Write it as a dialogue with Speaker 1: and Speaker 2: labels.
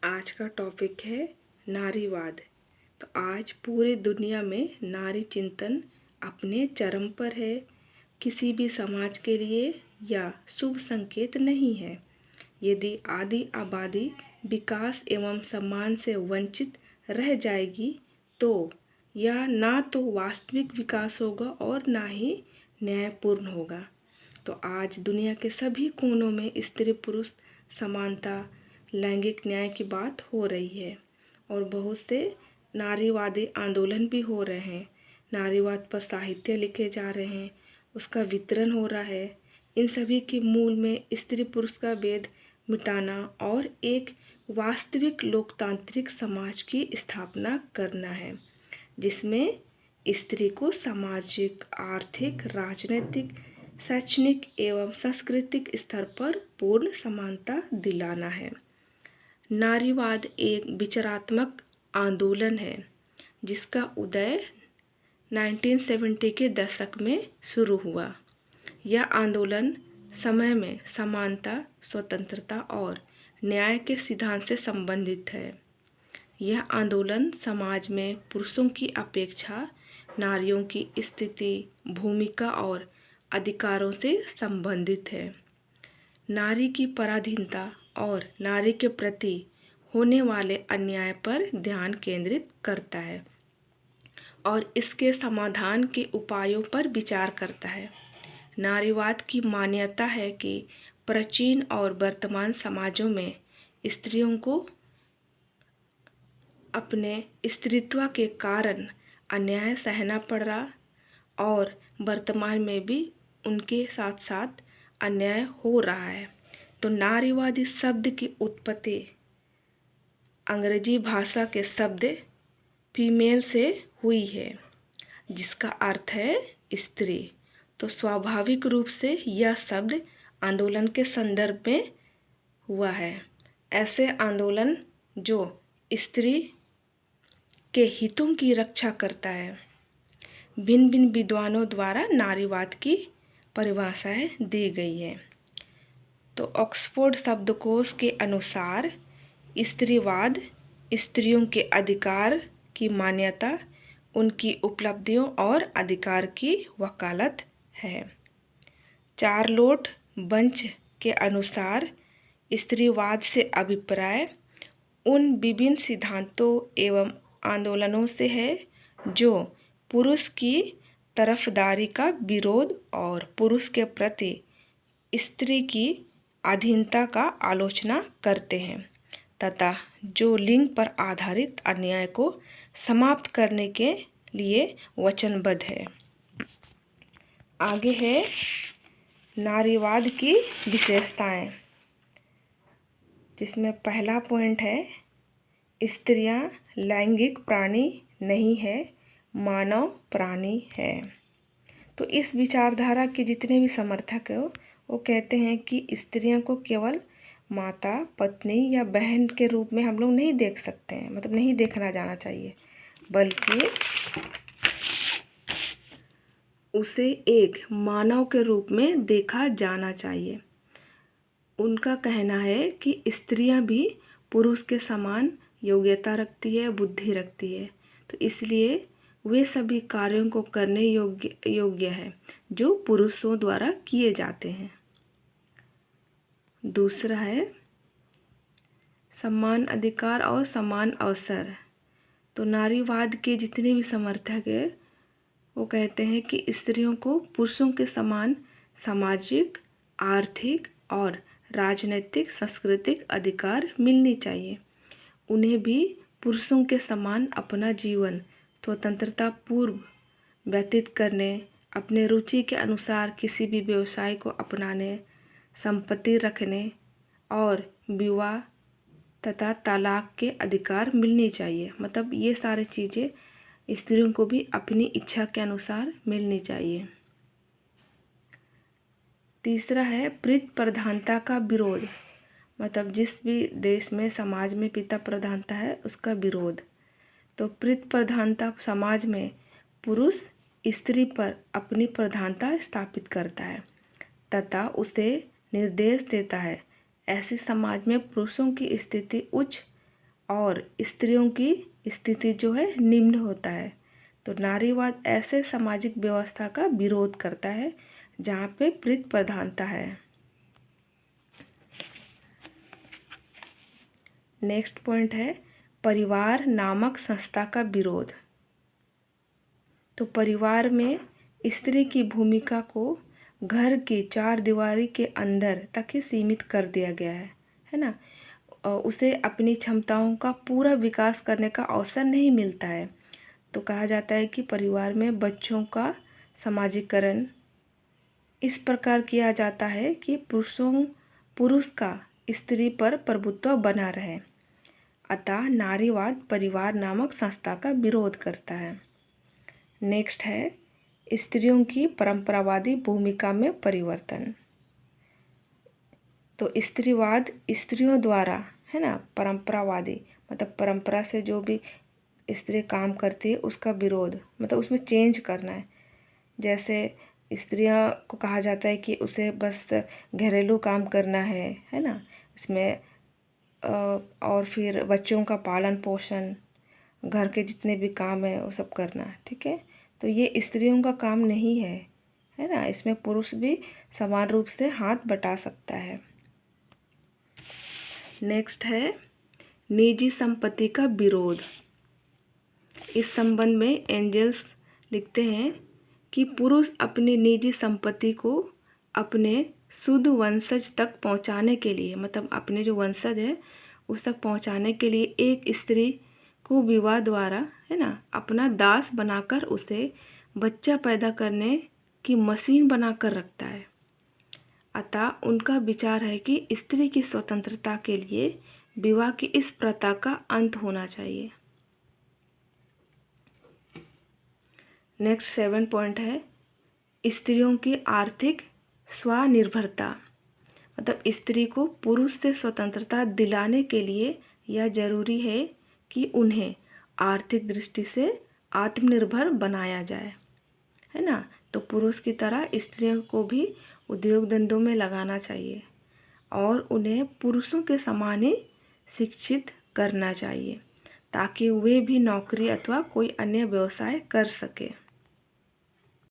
Speaker 1: आज का टॉपिक है नारीवाद। तो आज पूरी दुनिया में नारी चिंतन अपने चरम पर है। किसी भी समाज के लिए यह शुभ संकेत नहीं है। यदि आधी आबादी विकास एवं सम्मान से वंचित रह जाएगी तो यह ना तो वास्तविक विकास होगा और ना ही न्यायपूर्ण होगा। तो आज दुनिया के सभी कोनों में स्त्री पुरुष समानता, लैंगिक न्याय की बात हो रही है और बहुत से नारीवादी आंदोलन भी हो रहे हैं। नारीवाद पर साहित्य लिखे जा रहे हैं, उसका वितरण हो रहा है। इन सभी के मूल में स्त्री पुरुष का भेद मिटाना और एक वास्तविक लोकतांत्रिक समाज की स्थापना करना है, जिसमें स्त्री को सामाजिक, आर्थिक, राजनीतिक, शैक्षणिक एवं सांस्कृतिक स्तर पर पूर्ण समानता दिलाना है। नारीवाद एक विचारात्मक आंदोलन है जिसका उदय 1970 के दशक में शुरू हुआ। यह आंदोलन समय में समानता, स्वतंत्रता और न्याय के सिद्धांत से संबंधित है। यह आंदोलन समाज में पुरुषों की अपेक्षा नारियों की स्थिति, भूमिका और अधिकारों से संबंधित है। नारी की पराधीनता और नारी के प्रति होने वाले अन्याय पर ध्यान केंद्रित करता है और इसके समाधान के उपायों पर विचार करता है। नारीवाद की मान्यता है कि प्राचीन और वर्तमान समाजों में स्त्रियों को अपने स्त्रीत्व के कारण अन्याय सहना पड़ रहा और वर्तमान में भी उनके साथ साथ अन्याय हो रहा है। तो नारीवादी शब्द की उत्पत्ति अंग्रेजी भाषा के शब्द फीमेल से हुई है, जिसका अर्थ है स्त्री। तो स्वाभाविक रूप से यह शब्द आंदोलन के संदर्भ में हुआ है। ऐसे आंदोलन जो स्त्री के हितों की रक्षा करता है। भिन्न भिन्न विद्वानों द्वारा नारीवाद की परिभाषाएं दी गई है। तो ऑक्सफोर्ड शब्दकोश के अनुसार स्त्रीवाद स्त्रियों के अधिकार की मान्यता, उनकी उपलब्धियों और अधिकार की वकालत है। चार्लोट बंच के अनुसार स्त्रीवाद से अभिप्राय उन विभिन्न सिद्धांतों एवं आंदोलनों से है जो पुरुष की तरफदारी का विरोध और पुरुष के प्रति स्त्री की अधीनता का आलोचना करते हैं तथा जो लिंग पर आधारित अन्याय को समाप्त करने के लिए वचनबद्ध है। आगे है नारीवाद की विशेषताएं, जिसमें पहला पॉइंट है स्त्रियां लैंगिक प्राणी नहीं है, मानव प्राणी है। तो इस विचारधारा के जितने भी समर्थक हैं वो कहते हैं कि स्त्रियों को केवल माता, पत्नी या बहन के रूप में हम लोग नहीं देख सकते हैं, मतलब नहीं देखना जाना चाहिए, बल्कि उसे एक मानव के रूप में देखा जाना चाहिए। उनका कहना है कि स्त्रियां भी पुरुष के समान योग्यता रखती है, बुद्धि रखती है, तो इसलिए वे सभी कार्यों को करने योग्य है जो पुरुषों द्वारा किए जाते हैं। दूसरा है समान अधिकार और समान अवसर। तो नारीवाद के जितने भी समर्थक हैं वो कहते हैं कि स्त्रियों को पुरुषों के समान सामाजिक, आर्थिक और राजनीतिक, सांस्कृतिक अधिकार मिलनी चाहिए। उन्हें भी पुरुषों के समान अपना जीवन स्वतंत्रता पूर्व व्यतीत करने, अपने रुचि के अनुसार किसी भी व्यवसाय को अपनाने, संपत्ति रखने और विवाह तथा तलाक के अधिकार मिलनी चाहिए। मतलब ये सारी चीज़ें स्त्रियों को भी अपनी इच्छा के अनुसार मिलनी चाहिए। तीसरा है पितृ प्रधानता का विरोध। मतलब जिस भी देश में समाज में पिता प्रधानता है उसका विरोध। तो पितृ प्रधानता समाज में पुरुष स्त्री पर अपनी प्रधानता स्थापित करता है तथा उसे निर्देश देता है। ऐसे समाज में पुरुषों की स्थिति उच्च और स्त्रियों की स्थिति जो है निम्न होता है। तो नारीवाद ऐसे सामाजिक व्यवस्था का विरोध करता है जहाँ पे पुरुष प्रधानता है। नेक्स्ट पॉइंट है परिवार नामक संस्था का विरोध। तो परिवार में स्त्री की भूमिका को घर की चार दीवारी के अंदर तक ही सीमित कर दिया गया है ना। उसे अपनी क्षमताओं का पूरा विकास करने का अवसर नहीं मिलता है। तो कहा जाता है कि परिवार में बच्चों का समाजीकरण इस प्रकार किया जाता है कि पुरुष का स्त्री पर प्रभुत्व बना रहे। अतः नारीवाद परिवार नामक संस्था का विरोध करता है। नेक्स्ट है स्त्रियों की परंपरावादी भूमिका में परिवर्तन। तो स्त्रीवाद स्त्रियों द्वारा है ना, परंपरावादी मतलब परंपरा से जो भी स्त्री काम करती है उसका विरोध, मतलब उसमें चेंज करना है। जैसे स्त्रियां को कहा जाता है कि उसे बस घरेलू काम करना है ना, इसमें और फिर बच्चों का पालन पोषण, घर के जितने भी काम है वो सब करना है, ठीक है। तो ये स्त्रियों का काम नहीं है ना, इसमें पुरुष भी समान रूप से हाथ बटा सकता है। नेक्स्ट है निजी संपत्ति का विरोध। इस संबंध में एंजल्स लिखते हैं कि पुरुष अपनी निजी संपत्ति को अपने शुद्ध वंशज तक पहुंचाने के लिए, मतलब अपने जो वंशज है उस तक पहुंचाने के लिए एक स्त्री को विवाह द्वारा है ना अपना दास बनाकर उसे बच्चा पैदा करने की मशीन बनाकर रखता है। अतः उनका विचार है कि स्त्री की स्वतंत्रता के लिए विवाह की इस प्रथा का अंत होना चाहिए। नेक्स्ट 7 पॉइंट है स्त्रियों की आर्थिक स्वनिर्भरता। मतलब स्त्री को पुरुष से स्वतंत्रता दिलाने के लिए यह जरूरी है कि उन्हें आर्थिक दृष्टि से आत्मनिर्भर बनाया जाए, है ना। तो पुरुष की तरह स्त्रियों को भी उद्योग धंधों में लगाना चाहिए और उन्हें पुरुषों के समान ही शिक्षित करना चाहिए ताकि वे भी नौकरी अथवा कोई अन्य व्यवसाय कर सके।